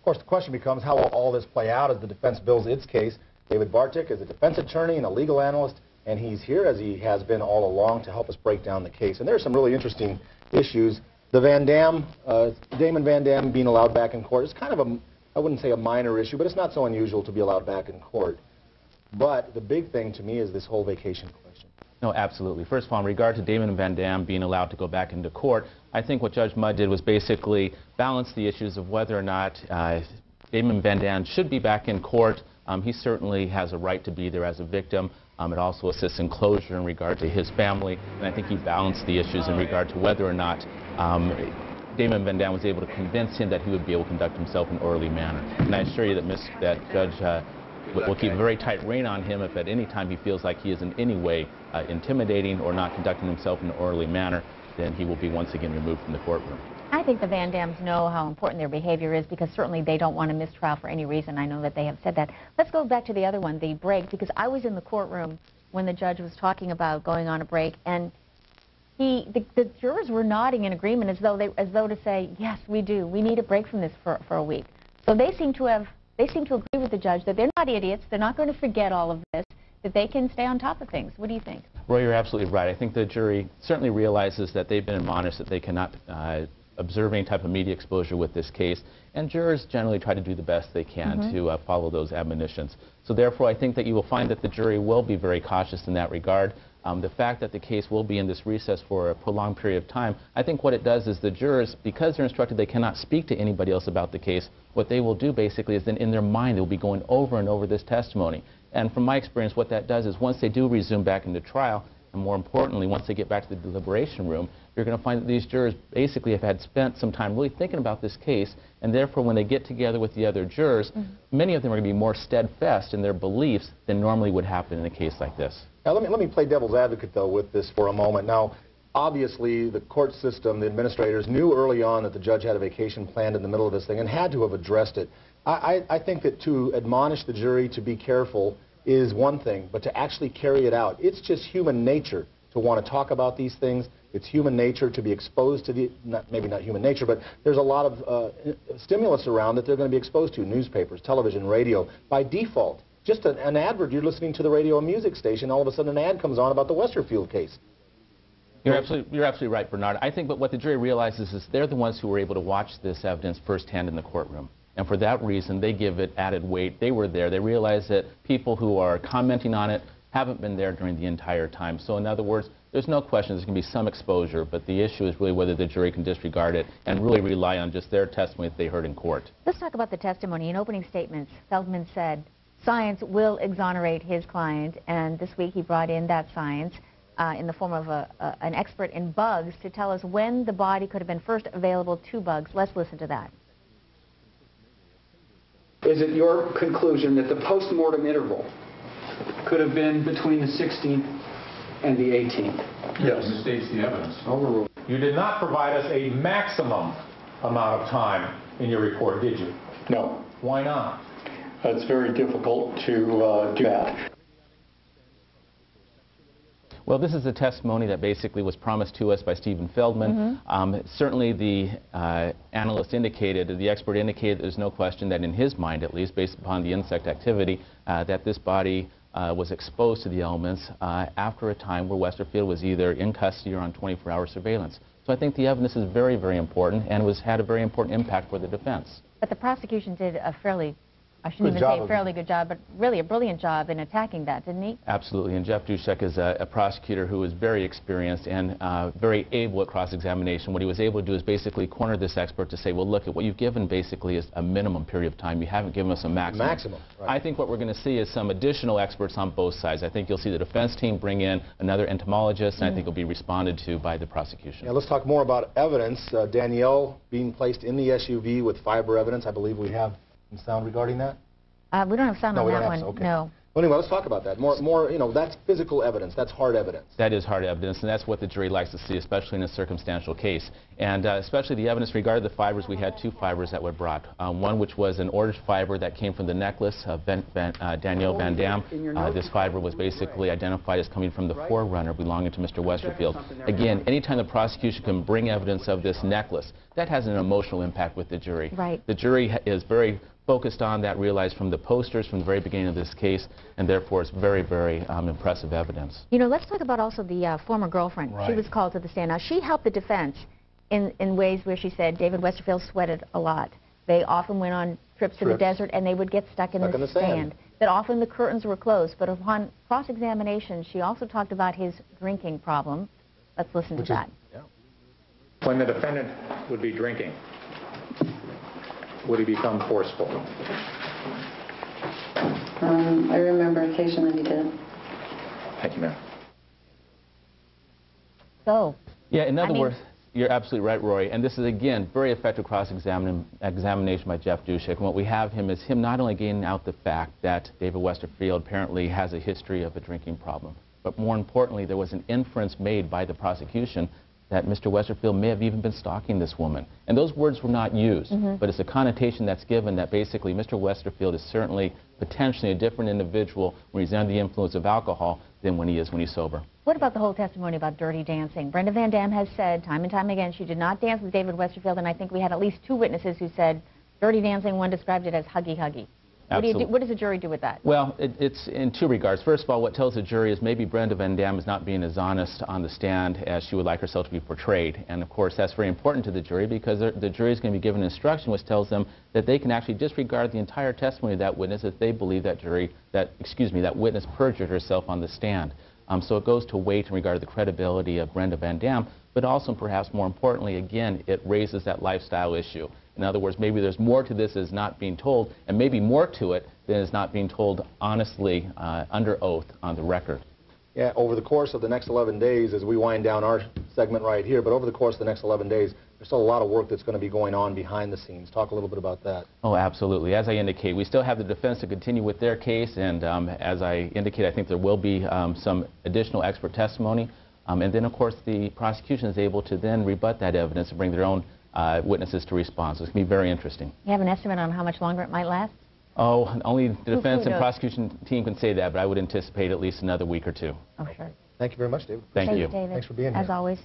Of course, the question becomes how will all this play out as the defense builds its case. David Bartick is a defense attorney and a legal analyst, and he's here, as he has been all along, to help us break down the case. And there are some really interesting issues. The Damon Van Dam being allowed back in court is kind of I wouldn't say a minor issue, but it's not so unusual to be allowed back in court. But the big thing to me is this whole vacation question. No, absolutely. First of all, in regard to Damon Van Dam being allowed to go back into court, I think what Judge Mudd did was basically balance the issues of whether or not Damon Van Dam should be back in court. He certainly has a right to be there as a victim. It also assists in closure in regard to his family, and I think he balanced the issues in regard to whether or not Damon Van Dam was able to convince him that he would be able to conduct himself in an orderly manner. And I assure you that Judge will keep a very tight rein on him if at any time he feels like he is in any way intimidating or not conducting himself in an orderly manner, then he will be once again removed from the courtroom. I think the Van Dams know how important their behavior is, because certainly they don't want to miss trial for any reason. I know that they have said that. Let's go back to the other one, the break, because I was in the courtroom when the judge was talking about going on a break, and the jurors were nodding in agreement as though to say, yes, we do. We need a break from this for a week. So they seem to agree with the judge that they're not idiots, they're not going to forget all of this, that they can stay on top of things. What do you think? Roy, you're absolutely right. I think the jury certainly realizes that they've been admonished that they cannot observe any type of media exposure with this case, and jurors generally try to do the best they can to follow those admonitions. So therefore, I think that you will find that the jury will be very cautious in that regard. The fact that the case will be in this recess for a prolonged period of time, I think what it does is the jurors, because they're instructed they cannot speak to anybody else about the case, what they will do basically is then in their mind they'll be going over and over this testimony. And from my experience, what that does is once they do resume back into trial, and more importantly, once they get back to the deliberation room, you're going to find that these jurors basically have had spent some time really thinking about this case, and therefore when they get together with the other jurors, many of them are going to be more steadfast in their beliefs than normally would happen in a case like this. Now let me play devil's advocate, though, with this for a moment. Now, obviously, the court system, the administrators knew early on that the judge had a vacation planned in the middle of this thing and had to have addressed it. I think that to admonish the jury to be careful is one thing, but to actually carry it out, it's just human nature to want to talk about these things. It's human nature to be exposed to maybe not human nature, but there's a lot of stimulus around that they're going to be exposed to, newspapers, television, radio, by default. Just an advert, you're listening to the radio or music station, all of a sudden an ad comes on about the Westerfield case. You're absolutely right, Bernard. I think what the jury realizes is they're the ones who were able to watch this evidence firsthand in the courtroom. And for that reason, they give it added weight. They were there. They realize that people who are commenting on it haven't been there during the entire time. So in other words, there's no question there's going to be some exposure, but the issue is really whether the jury can disregard it and really rely on just their testimony that they heard in court. Let's talk about the testimony. In opening statements, Feldman said science will exonerate his client, and this week he brought in that science in the form of an expert in bugs to tell us when the body could have been first available to bugs. Let's listen to that. Is it your conclusion that the post-mortem interval could have been between the 16th and the 18th? Yes. Misstates the evidence. Overruled. You did not provide us a maximum amount of time in your report, did you? No. Why not? It's very difficult to do that. Well, this is a testimony that basically was promised to us by Stephen Feldman. Certainly the analyst indicated, the expert indicated there's no question that in his mind, at least based upon the insect activity, that this body was exposed to the elements after a time where Westerfield was either in custody or on 24-hour surveillance. So I think the evidence is very, very important and had a very important impact for the defense. But the prosecution did a fairly, I shouldn't even say fairly good job, but really a brilliant job in attacking that, didn't he? Absolutely, and Jeff Dushek is a prosecutor who is very experienced and very able at cross-examination. What he was able to do is basically corner this expert to say, well, look, at what you've given basically is a minimum period of time. You haven't given us a maximum. Right. I think what we're going to see is some additional experts on both sides. I think you'll see the defense team bring in another entomologist, and I think it'll be responded to by the prosecution. Now let's talk more about evidence. Danielle being placed in the SUV with fiber evidence. I believe we have some sound regarding that. We don't have sound No, on we that don't one. have, okay. No. Well, anyway, let's talk about that. More, you know, that's physical evidence. That's hard evidence. That is hard evidence, and that's what the jury likes to see, especially in a circumstantial case. And especially the evidence regarding the fibers, we had 2 fibers that were brought. One which was an ordered fiber that came from the necklace of Danielle Van Dam. This fiber was basically identified as coming from the forerunner belonging to Mr. Westerfield. Again, anytime the prosecution can bring evidence of this necklace, that has an emotional impact with the jury. Right. The jury is very focused on that, realized from the posters from the very beginning of this case, and therefore it's very, very impressive evidence. You know, let's talk about also the former girlfriend. Right. She was called to the stand. Now, she helped the defense in ways where she said David Westerfield sweated a lot. They often went on trips to the desert and they would get stuck in the sand. That often the curtains were closed. But upon cross-examination, she also talked about his drinking problem. Let's listen to that. When the defendant would be drinking, would he become forceful? I remember occasionally he did. Thank you, ma'am. So, Yeah, in other mean- words, you're absolutely right, Rory. And this is, again, very effective cross-examination by Jeff Dushek. And what we have him is him not only getting out the fact that David Westerfield apparently has a history of a drinking problem, but more importantly, there was an inference made by the prosecution that Mr. Westerfield may have even been stalking this woman. And those words were not used, but it's a connotation that's given that basically Mr. Westerfield is certainly potentially a different individual when he's under the influence of alcohol than when he's sober. what about the whole testimony about dirty dancing? Brenda Van Dam has said time and time again she did not dance with David Westerfield, and I think we had at least 2 witnesses who said dirty dancing. One described it as huggy-huggy. What does the jury do with that? Well, it's in 2 regards. First of all, what tells the jury is maybe Brenda Van Dam is not being as honest on the stand as she would like herself to be portrayed. And of course, that's very important to the jury because the jury is going to be given instruction which tells them that they can actually disregard the entire testimony of that witness if they believe that witness perjured herself on the stand. So it goes to weight in regard to the credibility of Brenda Van Dam, but also perhaps more importantly, again, it raises that lifestyle issue. In other words, maybe there's more to this that is not being told, and maybe more to it than is not being told honestly under oath on the record. Yeah, over the course of the next 11 days, as we wind down our segment right here, but over the course of the next 11 days, there's still a lot of work that's going to be going on behind the scenes. Talk a little bit about that. Oh, absolutely. As I indicate, we still have the defense to continue with their case, and as I indicate, I think there will be some additional expert testimony. And then, of course, the prosecution is able to then rebut that evidence and bring their own witnesses to respond. So it's going to be very interesting. You have an estimate on how much longer it might last? Oh, only the defense Who and knows? prosecution team can say that, but I would anticipate at least another week or 2. Oh, sure. Thank you very much, David. Thank you. David. Thanks for being here. As always.